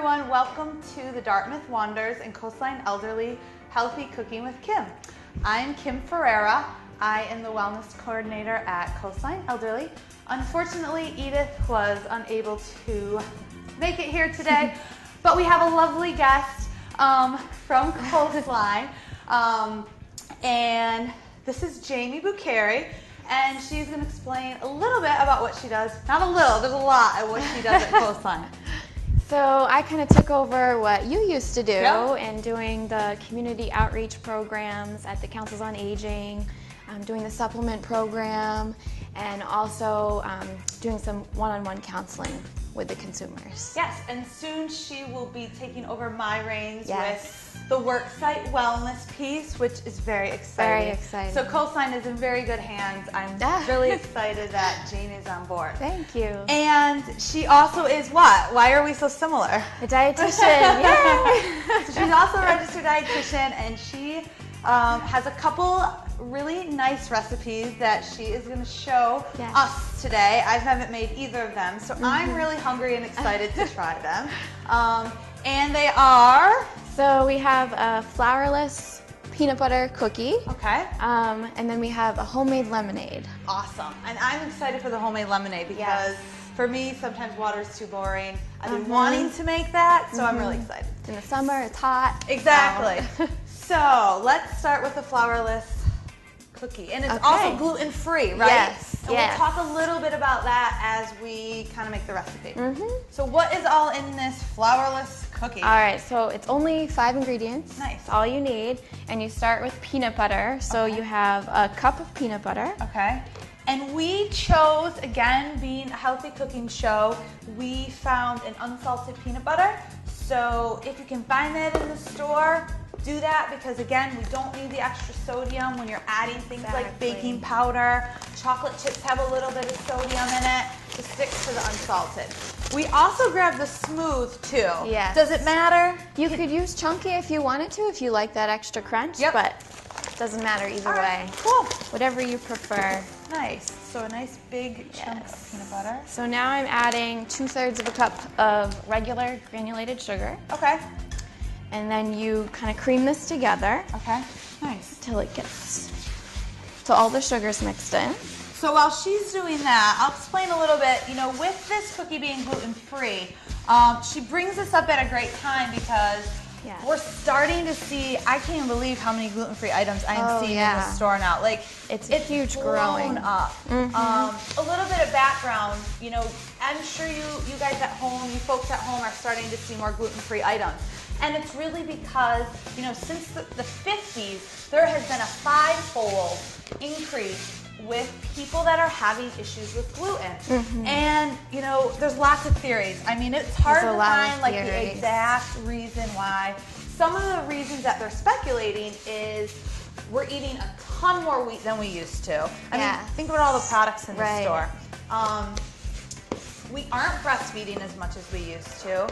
everyone, welcome to the Dartmouth Wanderers and Coastline Elderly Healthy Cooking with Kim. I'm Kim Ferreira. I am the wellness coordinator at Coastline Elderly. Unfortunately, Edith was unable to make it here today, but we have a lovely guest from Coastline, and this is Jamie Bucheri, and she's going to explain a little bit about what she does. Not a little, there's a lot of what she does at Coastline. So I kind of took over what you used to do Yep. in doing the community outreach programs at the Councils on Aging, doing the supplement program, and also doing some one-on-one counseling with the consumers. Yes, and soon she will be taking over my reins Yes. with the worksite wellness piece, which is very exciting. Very exciting. So Coastline is in very good hands. I'm really excited that Jane is on board. Thank you. And she also is what? Why are we so similar? A dietitian, yay! So she's also a registered dietitian, and she has a couple really nice recipes that she is going to show us today. I haven't made either of them, so I'm really hungry and excited to try them. And they are... So we have a flourless peanut butter cookie. Okay. And then we have a homemade lemonade. Awesome. And I'm excited for the homemade lemonade because for me, sometimes water is too boring. I've been wanting to make that, so I'm really excited. It's in the summer, it's hot. Exactly. So let's start with the flourless cookie. And it's also gluten-free, right? Yes. And we'll talk a little bit about that as we kind of make the recipe. So what is all in this flourless cookie? All right, so it's only 5 ingredients. Nice. That's all you need. And you start with peanut butter. So you have a cup of peanut butter. Okay. And we chose, again, being a healthy cooking show, we found an unsalted peanut butter. So if you can find that in the store, do that, because again, we don't need the extra sodium when you're adding things like baking powder. Chocolate chips have a little bit of sodium in it to stick to the unsalted. We also grabbed the smooth too. Yes. Does it matter? You could use chunky if you wanted to, if you like that extra crunch, but it doesn't matter either way. Cool. Whatever you prefer. Nice. So a nice big chunk of peanut butter. So now I'm adding 2/3 of a cup of regular granulated sugar. Okay. And then you kind of cream this together. Okay. Nice. Till it gets, till all the sugar's mixed in. So while she's doing that, I'll explain a little bit, you know, with this cookie being gluten-free, she brings this up at a great time because we're starting to see, I can't believe how many gluten-free items I am seeing in the store now. Like, it's huge growing up. A little bit of background, you know, I'm sure you guys at home, you folks at home are starting to see more gluten-free items. And it's really because, you know, since the 50s, there has been a 5-fold increase with people that are having issues with gluten. And, you know, there's lots of theories. I mean, it's hard to find like the exact reason why. Some of the reasons that they're speculating is we're eating a ton more wheat than we used to. I mean, think about all the products in the store. We aren't breastfeeding as much as we used to.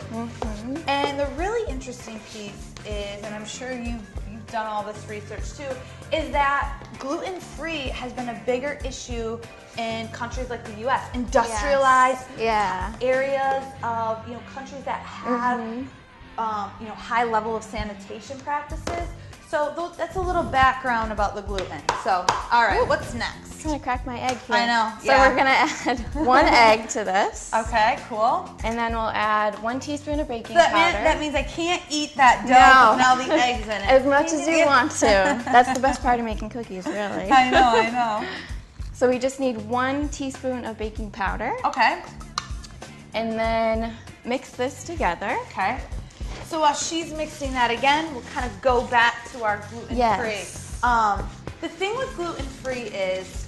And the really interesting piece is, and I'm sure you've done all this research too, is that gluten-free has been a bigger issue in countries like the US, industrialized areas of, you know, countries that have you know, high level of sanitation practices. So that's a little background about the gluten. So, all right, what's next? I'm trying to crack my egg here. I know. So we're gonna add 1 egg to this. Okay, cool. And then we'll add 1 teaspoon of baking powder. That means I can't eat that dough with all the eggs in it. As much as you want to. That's the best part of making cookies, really. I know. So we just need 1 teaspoon of baking powder. Okay. And then mix this together. Okay. So while she's mixing that again, we'll kind of go back to our gluten-free. The thing with gluten-free is,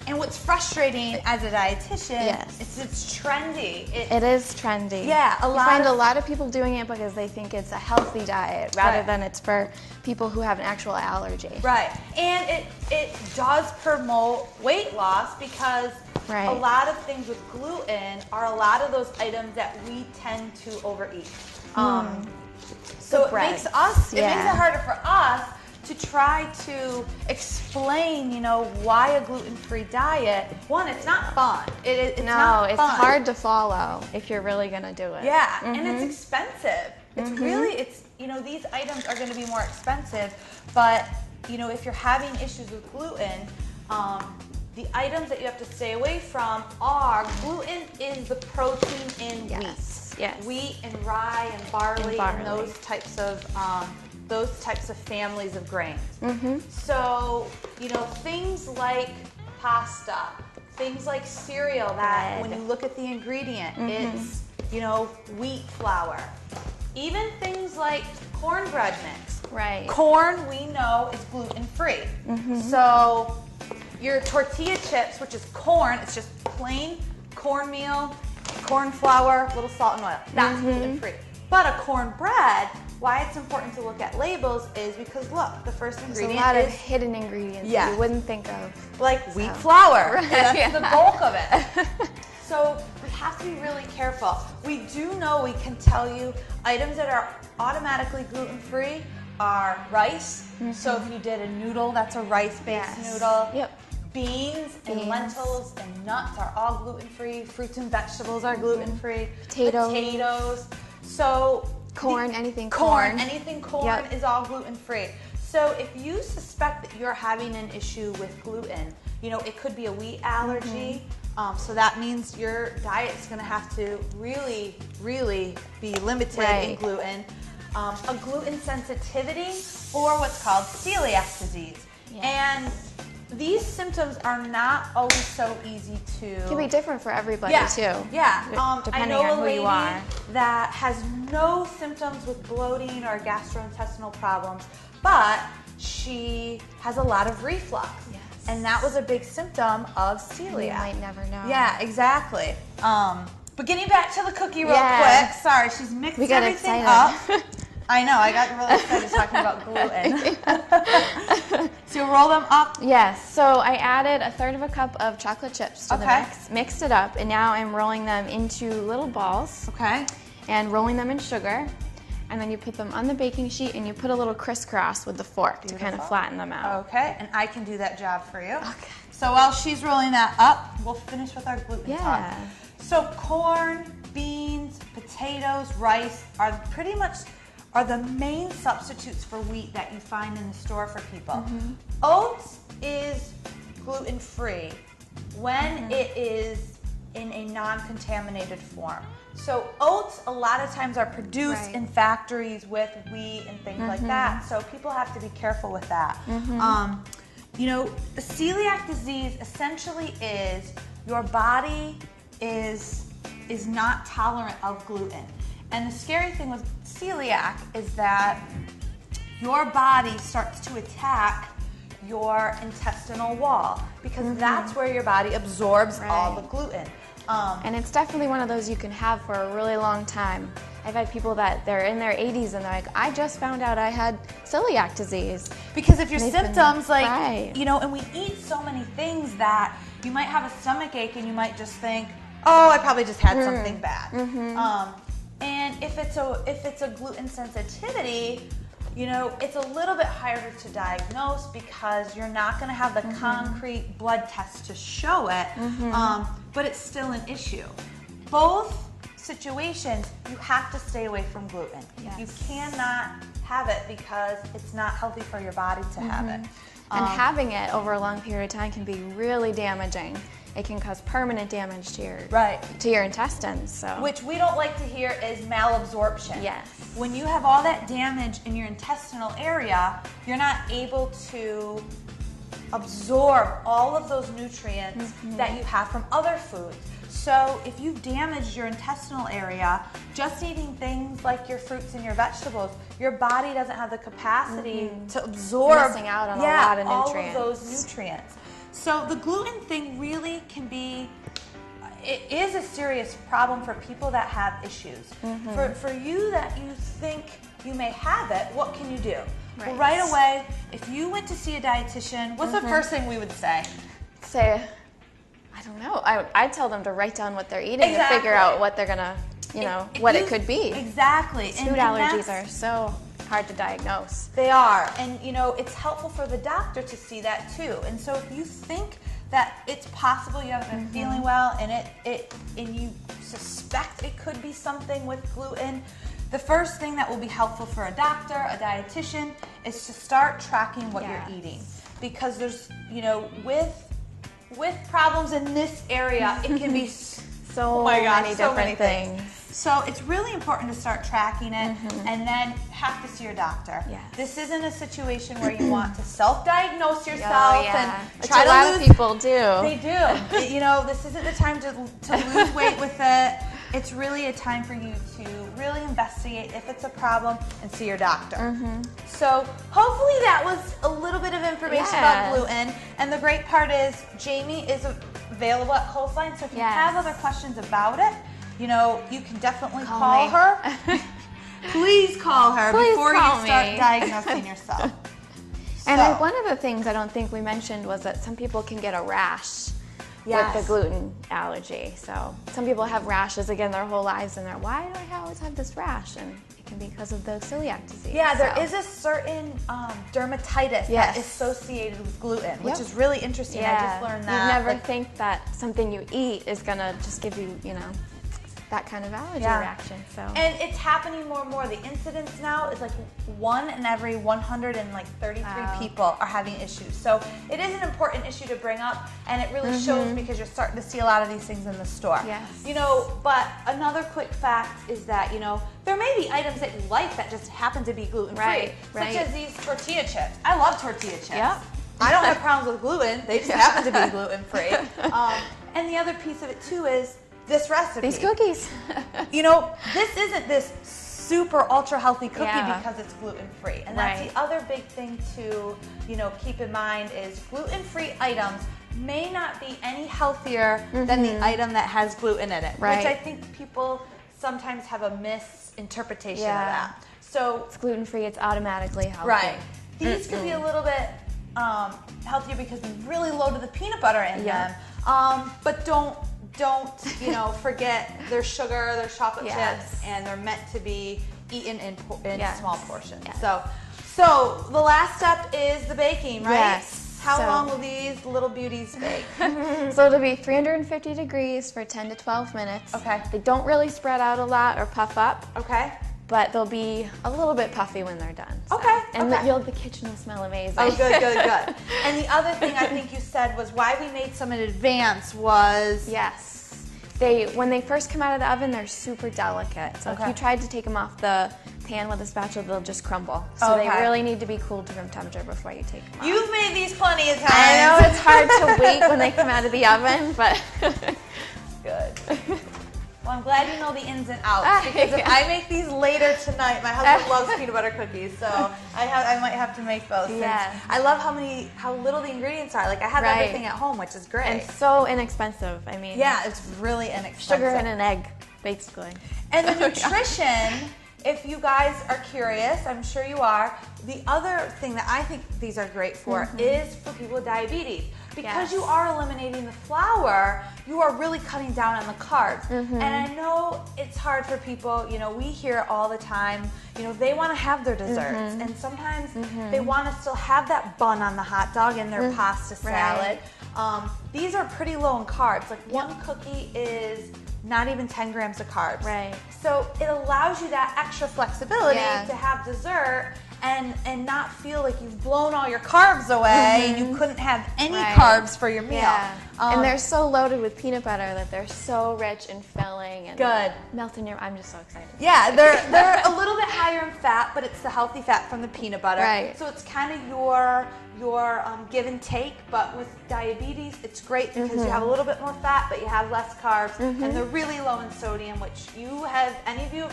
and what's frustrating as a dietitian, is it's trendy. It is trendy. Yeah, you find a lot of people doing it because they think it's a healthy diet rather than it's for people who have an actual allergy. Right, and it does promote weight loss because a lot of things with gluten are a lot of those items that we tend to overeat. So it makes it harder for us to try to explain, you know, why a gluten-free diet, one, it's not fun. It's not it's fun. hard to follow if you're really going to do it. Yeah, and it's expensive. It's really, you know, these items are going to be more expensive, but, you know, if you're having issues with gluten, the items that you have to stay away from are, gluten is the protein in wheat. Yes. Wheat and rye and barley and those types of families of grains. So, you know, things like pasta, things like cereal that when you look at the ingredient, it's, you know, wheat flour. Even things like cornbread mix. Right. Corn, we know, is gluten-free. So your tortilla chips, which is corn, it's just plain cornmeal, corn flour, little salt and oil. That's gluten-free. But a cornbread, why it's important to look at labels is because, look, the first ingredient There's a lot of hidden ingredients that you wouldn't think of. Like wheat flour. Right. That's the bulk of it. So we have to be really careful. We do know, we can tell you, items that are automatically gluten-free are rice. So if you did a noodle, that's a rice-based noodle. Yep. Beans and lentils and nuts are all gluten-free. Fruits and vegetables are gluten-free. Potatoes. So corn, anything corn. Anything corn is all gluten-free. So if you suspect that you're having an issue with gluten, you know, it could be a wheat allergy. So that means your diet's going to have to really, really be limited in gluten. A gluten sensitivity, or what's called celiac disease. And these symptoms are not always so easy to... It can be different for everybody too. Yeah. Depending on who you are. That has no symptoms with bloating or gastrointestinal problems, but she has a lot of reflux. Yes. And that was a big symptom of celiac. You might never know. Yeah, exactly. But getting back to the cookie real quick. Sorry, she's mixed everything up. I know, I got really excited talking about gluten. So you roll them up? Yes, so I added 1/3 cup of chocolate chips to the mix, mixed it up, and now I'm rolling them into little balls. And rolling them in sugar. And then you put them on the baking sheet and you put a little crisscross with the fork to kind of flatten them out. And I can do that job for you. So while she's rolling that up, we'll finish with our gluten talk. So corn, beans, potatoes, rice are pretty much the main substitutes for wheat that you find in the store for people. Oats is gluten-free when it is in a non-contaminated form. So oats a lot of times are produced in factories with wheat and things like that. So people have to be careful with that. You know, the celiac disease essentially is your body is not tolerant of gluten. And the scary thing with celiac is that your body starts to attack your intestinal wall because that's where your body absorbs all the gluten. And it's definitely one of those you can have for a really long time. I've had people that they're in their 80s and they're like, I just found out I had celiac disease. Because if your symptoms, like, you know, and we eat so many things that you might have a stomach ache and you might just think, oh, I probably just had something bad. And if it's a gluten sensitivity, you know, it's a little bit harder to diagnose because you're not going to have the concrete blood test to show it, but it's still an issue. Both situations, you have to stay away from gluten. You cannot have it because it's not healthy for your body to have it. And having it over a long period of time can be really damaging. It can cause permanent damage to your intestines. So. Which we don't like to hear is malabsorption. When you have all that damage in your intestinal area, you're not able to absorb all of those nutrients that you have from other foods. So if you've damaged your intestinal area, just eating things like your fruits and your vegetables, your body doesn't have the capacity to absorb missing out on a lot of nutrients. all of those nutrients. So the gluten thing really can be, it is a serious problem for people that have issues. For you that you think you may have it, what can you do? Well, right away, if you went to see a dietitian, what's the first thing we would say? I don't know. I'd tell them to write down what they're eating and figure out what they're gonna, you know, what it could be. Exactly. Food allergies are so hard to diagnose. They are, and you know, it's helpful for the doctor to see that too. And so if you think that it's possible you haven't been feeling well and you suspect it could be something with gluten, the first thing that will be helpful for a doctor, a dietitian, is to start tracking what you're eating. Because there's, you know, with problems in this area, it can be so many different things. So it's really important to start tracking it and then have to see your doctor. Yes. This isn't a situation where you want to self-diagnose yourself and which try a lot of people do. They do. You know, this isn't the time to lose weight with it. It's really a time for you to really investigate if it's a problem and see your doctor. So hopefully that was a little bit of information about gluten. And the great part is Jamie is available at Coastline, so if you have other questions about it, you know, you can definitely call her. Please call her before you start diagnosing yourself. And then one of the things I don't think we mentioned was that some people can get a rash with the gluten allergy. So some people have rashes again their whole lives and they're, why do I always have this rash? And it can be because of the celiac disease. Yeah, there is a certain dermatitis that's associated with gluten, which is really interesting. I just learned that. You never think that something you eat is gonna just give you, you know, that kind of allergy reaction. So. And it's happening more and more. The incidence now is like 1 in every 133 people are having issues. So it is an important issue to bring up, and it really shows because you're starting to see a lot of these things in the store. Yes. You know, but another quick fact is that, you know, there may be items that you like that just happen to be gluten-free, such as these tortilla chips. I love tortilla chips. I don't have problems with gluten. They just happen to be gluten-free. And the other piece of it too is this recipe. These cookies. You know, this isn't this super ultra healthy cookie because it's gluten-free. And that's the other big thing to, you know, keep in mind is gluten-free items may not be any healthier than the item that has gluten in it. Which I think people sometimes have a misinterpretation of that. So it's gluten-free, it's automatically healthy. Right. These could be a little bit healthier because we really loaded the peanut butter in them. But don't, you know, forget their sugar, their chocolate chips, and they're meant to be eaten in small portions. So the last step is the baking, right? Yes. How long will these little beauties bake? So it'll be 350 degrees for 10 to 12 minutes. Okay. They don't really spread out a lot or puff up. Okay. But they'll be a little bit puffy when they're done. So. Okay. And the kitchen will smell amazing. Oh, good, good, good. And the other thing I think you said was why we made some in advance was... Yes. When they first come out of the oven, they're super delicate. So if you tried to take them off the pan with a spatula, they'll just crumble. So they really need to be cooled to room temperature before you take them off. You've made these plenty of times. I know it's hard to wait when they come out of the oven, but... Good. Well, I'm glad you know the ins and outs, because if I make these later tonight, my husband loves peanut butter cookies, so I might have to make those. Yeah. I love how little the ingredients are. Like, I have everything at home, which is great. And so inexpensive. I mean, yeah, it's really inexpensive. Sugar and an egg, basically. And the nutrition, if you guys are curious, I'm sure you are, the other thing that I think these are great for is for people with diabetes. Because you are eliminating the flour, you are really cutting down on the carbs. And I know it's hard for people, you know, we hear it all the time, you know, they want to have their desserts. And sometimes they want to still have that bun on the hot dog and their pasta salad. These are pretty low in carbs. Like one cookie is not even 10 grams of carbs. Right. So it allows you that extra flexibility to have dessert and not feel like you've blown all your carbs away and you couldn't have any carbs for your meal. Yeah. And they're so loaded with peanut butter that they're so rich and filling and melt in your... I'm just so excited. Yeah, they're a little bit higher in fat, but it's the healthy fat from the peanut butter. Right. So it's kind of your give and take, but with diabetes, it's great because you have a little bit more fat, but you have less carbs, and they're really low in sodium, which any of you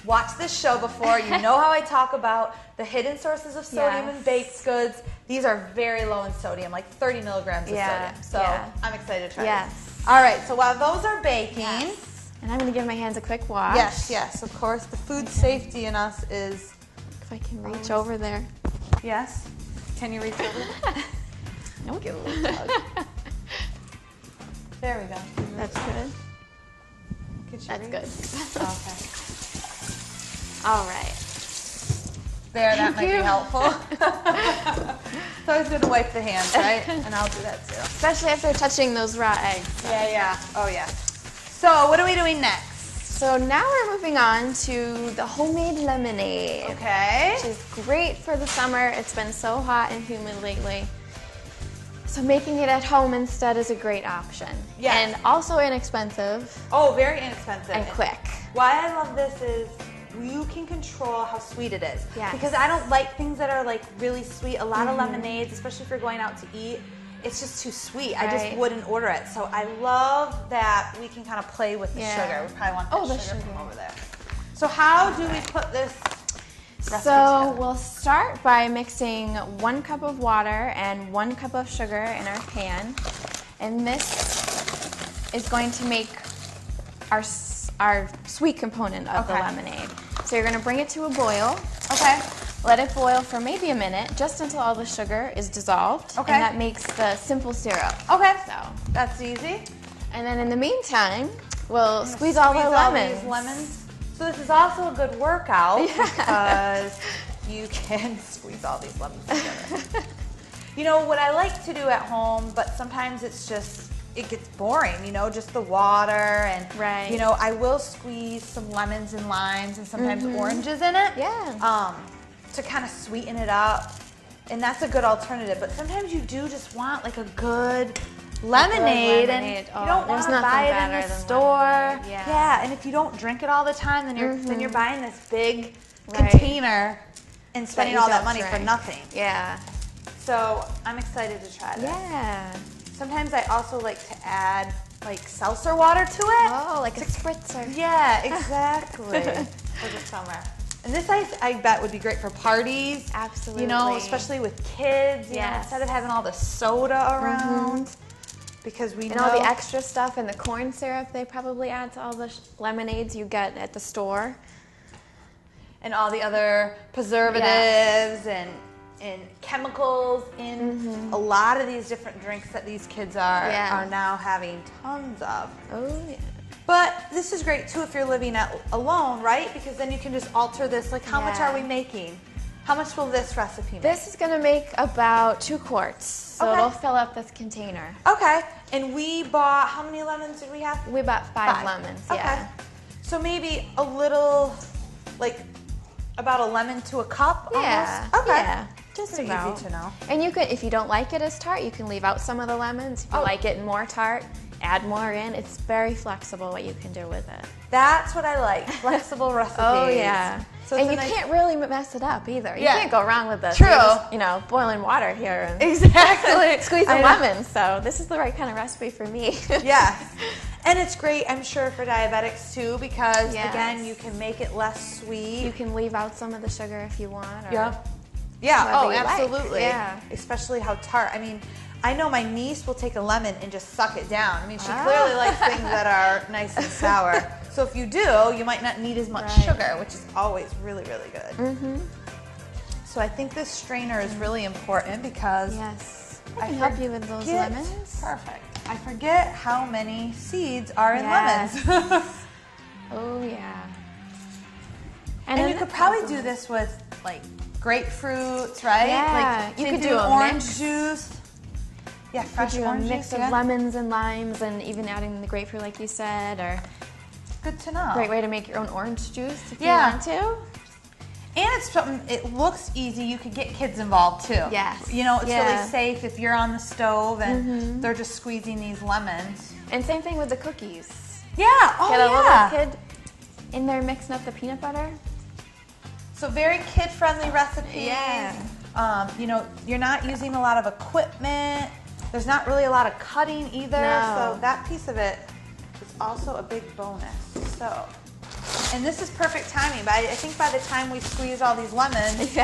watched this show before, you know how I talk about the hidden sources of sodium in baked goods. These are very low in sodium, like 30 milligrams of sodium. So I'm excited to try this. All right, so while those are baking. And I'm going to give my hands a quick wash. Yes, of course. The food safety in us is... If I can reach over there. Yes. Can you reach over there? Nope. Give a little tug. There we go. That's good. Could you That's reach? good. Okay. All right. There, that might be helpful. It's always good to wipe the hands, right? And I'll do that too. Especially after touching those raw eggs. Yeah, yeah. Oh, yeah. So, what are we doing next? So now we're moving on to the homemade lemonade. Okay. Which is great for the summer. It's been so hot and humid lately. So making it at home instead is a great option. Yes. And also inexpensive. Oh, very inexpensive. And quick. Why I love this is you can control how sweet it is. Yes. Because I don't like things that are like really sweet. A lot of lemonades, especially if you're going out to eat, it's just too sweet. I just wouldn't order it. So I love that we can kind of play with the sugar. We probably want the sugar from over there. So how do we put this recipe together? We'll start by mixing 1 cup of water and 1 cup of sugar in our pan. And this is going to make our sweet component of the lemonade. So you're going to bring it to a boil. Okay. Let it boil for maybe a minute, just until all the sugar is dissolved. Okay. And that makes the simple syrup. Okay. So that's easy. And then in the meantime, we'll squeeze all the lemons. These lemons. So this is also a good workout because you can squeeze all these lemons together. You know, what I like to do at home, but sometimes it's just, it gets boring, you know, just the water and, you know, I will squeeze some lemons and limes and sometimes oranges in it. Yeah. To kind of sweeten it up. And that's a good alternative. But sometimes you do just want like a good lemonade, and you don't want to buy it in the store. Yeah, and if you don't drink it all the time, then you're buying this big container and spending all that money for nothing. Yeah. So I'm excited to try this. Yeah. Sometimes I also like to add like seltzer water to it. Oh, like a spritzer. Yeah, exactly. For the summer. And this I bet would be great for parties. Absolutely. You know, especially with kids. You know, instead of having all the soda around. Because we know. And all the extra stuff and the corn syrup they probably add to all the lemonades you get at the store. And all the other preservatives and chemicals in a lot of these different drinks that these kids are now having tons of. Oh, yeah. But this is great too if you're living alone, right? Because then you can just alter this. Like, how much are we making? How much will this recipe make? This is going to make about 2 quarts. So it'll fill up this container. Okay. And we bought, how many lemons did we have? We bought 5 lemons, yeah. So maybe a little, like, about a lemon to a cup yeah. almost? Okay. Yeah. Just pretty about. easy to know. And you could, if you don't like it as tart, you can leave out some of the lemons. If you like it more tart, add more in. It's very flexible what you can do with it. That's what I like, flexible recipes. Oh, yeah. So and you can't really mess it up either. You Yeah. can't go wrong with this. True. You're just, you know, boiling water here. And exactly. Squeezing lemons. So this is the right kind of recipe for me. Yes. And it's great, I'm sure, for diabetics too, because again, you can make it less sweet. You can leave out some of the sugar if you want. Or Yeah. Oh, you like. absolutely. Yeah. Especially how tart. I mean, I know my niece will take a lemon and just suck it down. I mean, she clearly likes things that are nice and sour. So if you do, you might not need as much sugar, which is always really, really good. So I think this strainer is really important because I can help you with those lemons. Perfect. I forget how many seeds are in lemons. Oh, yeah. And you could probably do this with like grapefruits, right? Yeah. Like you could do a orange mix. juice. Yeah, fresh orange juice. Mix of lemons and limes, and even adding the grapefruit, like you said, or good to know. Great way to make your own orange juice if you want to. And it's something. It looks easy. You could get kids involved too. Yes. You know, it's really safe if you're on the stove and they're just squeezing these lemons. And same thing with the cookies. Yeah. Oh, Get a little kid in there mixing up the peanut butter. So very kid-friendly recipes. Yeah. You know, you're not using a lot of equipment. There's not really a lot of cutting either. No. So that piece of it is also a big bonus. So, and this is perfect timing. I think by the time we squeeze all these lemons,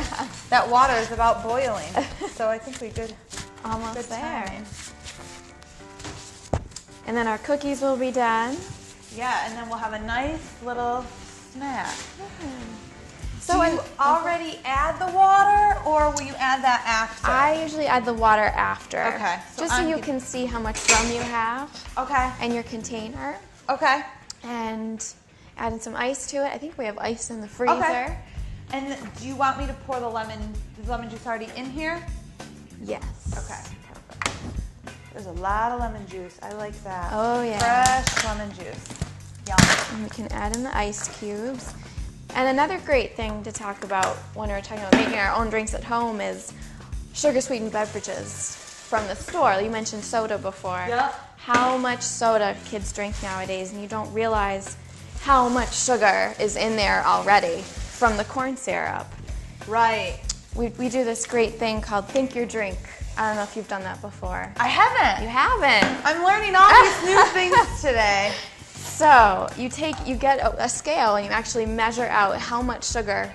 that water is about boiling. So I think we did almost there. Timing. And then our cookies will be done. Yeah, and then we'll have a nice little snack. So do you already add the water, or will you add that after? I usually add the water after. Okay. Just so you can see how much rum you have. Okay. And your container. Okay. And adding some ice to it. I think we have ice in the freezer. Okay. And do you want me to pour the lemon juice already in here? Yes. Okay, perfect. There's a lot of lemon juice. I like that. Oh, yeah. Fresh lemon juice. Yum. And we can add in the ice cubes. And another great thing to talk about when we're talking about making our own drinks at home is sugar-sweetened beverages from the store. You mentioned soda before. Yep. How much soda kids drink nowadays, and you don't realize how much sugar is in there already from the corn syrup. Right. We do this great thing called Think Your Drink. I don't know if you've done that before. I haven't. You haven't? I'm learning all these new things today. So you get a scale and you actually measure out how much sugar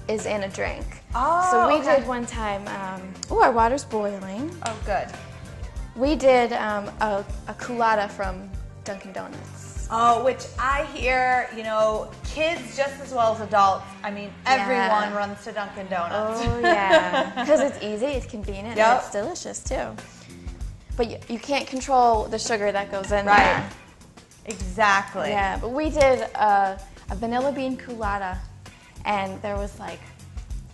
is in a drink. Oh, so we okay. did one time, our water's boiling. Oh, good. We did a colada from Dunkin' Donuts. Oh, which I hear, kids just as well as adults. I mean, everyone runs to Dunkin' Donuts. Oh, yeah. Because it's easy, it's convenient, and it's delicious, too. But you can't control the sugar that goes in there. Exactly. Yeah, but we did a vanilla bean colada, and there was like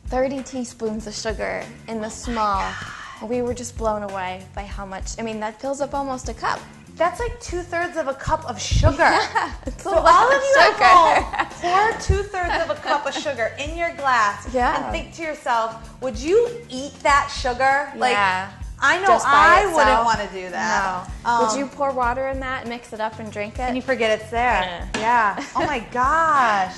30 teaspoons of sugar in the small. We were just blown away by how much. I mean, that fills up almost a cup. That's like 2/3 of a cup of sugar. Yeah, so all of you at home, pour 2/3 of a cup of sugar in your glass and think to yourself, would you eat that sugar? Like, I know I wouldn't want to do that. No. Would you pour water in that and mix it up and drink it? And you forget it's there. Yeah. Oh my gosh.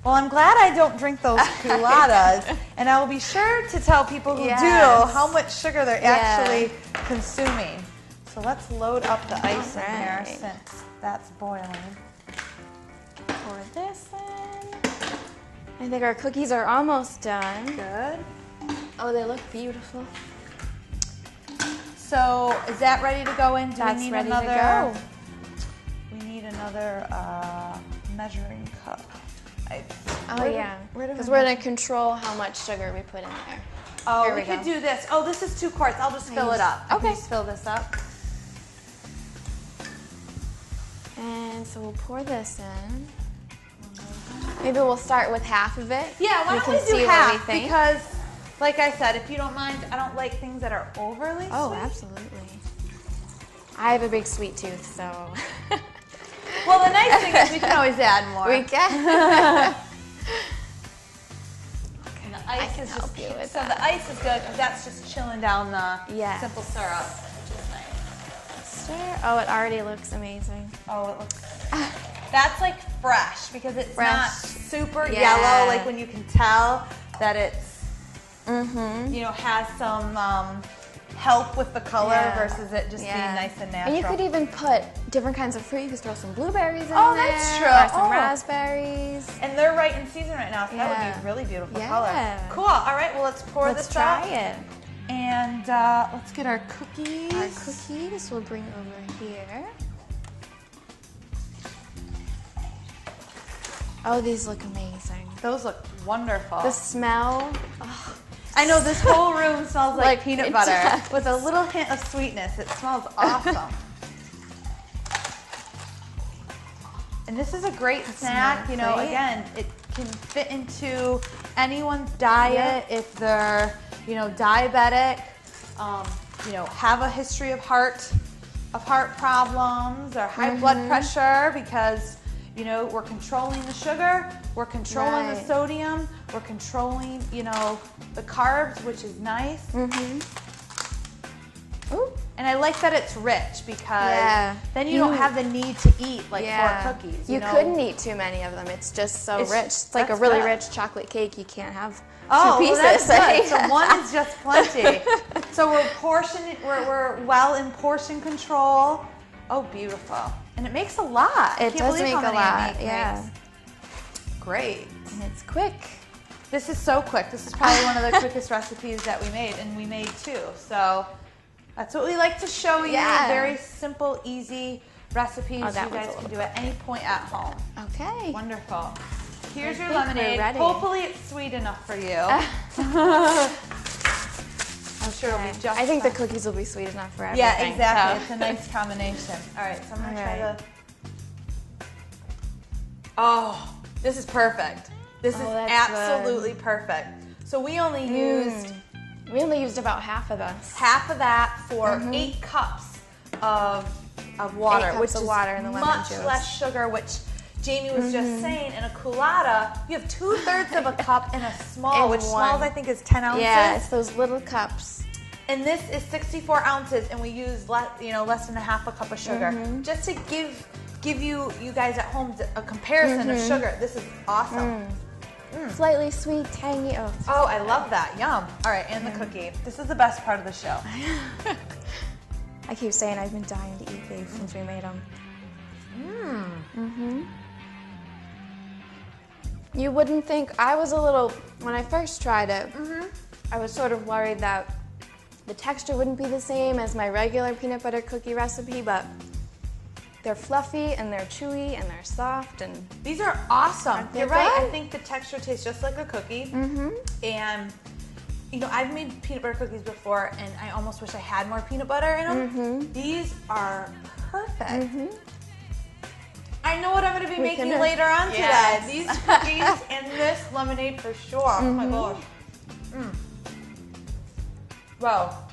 Well, I'm glad I don't drink those coladas, and I will be sure to tell people who do how much sugar they're actually consuming. So let's load up the ice in here since that's boiling. Pour this in. I think our cookies are almost done. Good. Oh, they look beautiful. So is that ready to go in? That's ready to go. We need another measuring cup. Because we're going to control how much sugar we put in there. Oh, we could do this. Oh, this is 2 quarts. I'll just fill it up. Okay. Just fill this up. And so we'll pour this in. Maybe we'll start with half of it. Yeah, why don't we see do what half? we think. Because, like I said, if you don't mind, I don't like things that are overly sweet. Oh, absolutely. I have a big sweet tooth, so. Well, the nice thing is we can always add more. We can. And the ice is help just you with so the ice is good because that's just chilling down the simple syrup, which is nice. Stir. Oh, it already looks amazing. Oh, it looks. That's like fresh because it's not super yellow. Like when you can tell that it's, has some help with the color versus it just being nice and natural. And you could even put different kinds of fruit. You could throw some blueberries in there. Oh, that's true. Or some raspberries. And they're right in season right now, so that would be really beautiful color. Cool. All right, well, let's pour this up. Let's try it. And let's get our cookies. Our cookies we'll bring over here. Oh, these look amazing. Those look wonderful. The smell. I know this whole room smells like peanut butter does. with a little hint of sweetness. It smells awesome. And this is a great snack. Again, it can fit into anyone's diet if they're, diabetic, have a history of heart problems or high blood pressure because we're controlling the sugar, we're controlling the sodium, we're controlling, the carbs, which is nice. Ooh. And I like that it's rich because then you don't have the need to eat like 4 cookies. You couldn't eat too many of them. It's just so rich. It's like a really rich chocolate cake. You can't have 2 pieces. Well, that's good. So 1 is just plenty. So we're well in portion control. Oh, beautiful. And it makes a lot. It does make a lot, Great. And it's quick. This is so quick. This is probably one of the quickest recipes that we made, and we made 2. So that's what we like to show you. Very simple, easy recipes you guys can do at any point at home. Okay. Wonderful. Here's your lemonade. Hopefully it's sweet enough for you. I'm sure it'll be just I think the cookies will be sweet enough for everything. Yeah, exactly. So. It's a nice combination. All right, so I'm going to try the... Oh, this is perfect. This is absolutely good. perfect. So we only used about half of this. Half of that for 8 cups of water, 8 cups which of is water in the lemon much juice. less sugar, which Jamie was just saying. In a colada, you have 2/3 of a cup in a small, In which one. smalls I think is 10 ounces. Yeah, it's those little cups. And this is 64 ounces, and we use less than a half a cup of sugar, just to give you guys at home a comparison of sugar. This is awesome. Slightly sweet, tangy. Oh, I love that. Yum. All right, and the cookie. This is the best part of the show. I keep saying I've been dying to eat these since we made them. You wouldn't think, I was a little, when I first tried it, I was sort of worried that the texture wouldn't be the same as my regular peanut butter cookie recipe, but they're fluffy and they're chewy and they're soft, and these are awesome. Aren't they You're right. good? I think the texture tastes just like a cookie. And you know, I've made peanut butter cookies before, and I almost wish I had more peanut butter in them. These are perfect. I know what I'm going to be making later on today. These cookies and this lemonade for sure. Oh my gosh. Well,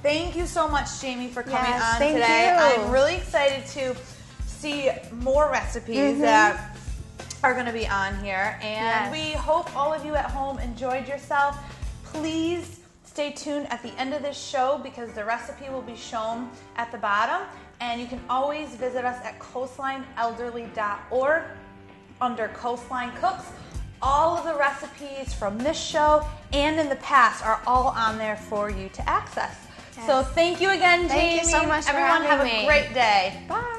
thank you so much, Jamie, for coming on thank today. you. I'm really excited to see more recipes that are going to be on here. And we hope all of you at home enjoyed yourself. Please stay tuned at the end of this show, because the recipe will be shown at the bottom. And you can always visit us at coastlineelderly.org under Coastline Cooks. All of the recipes from this show and in the past are all on there for you to access. So thank you again, Jamie. Thank you so much for Everyone, having have me. a great day. Bye.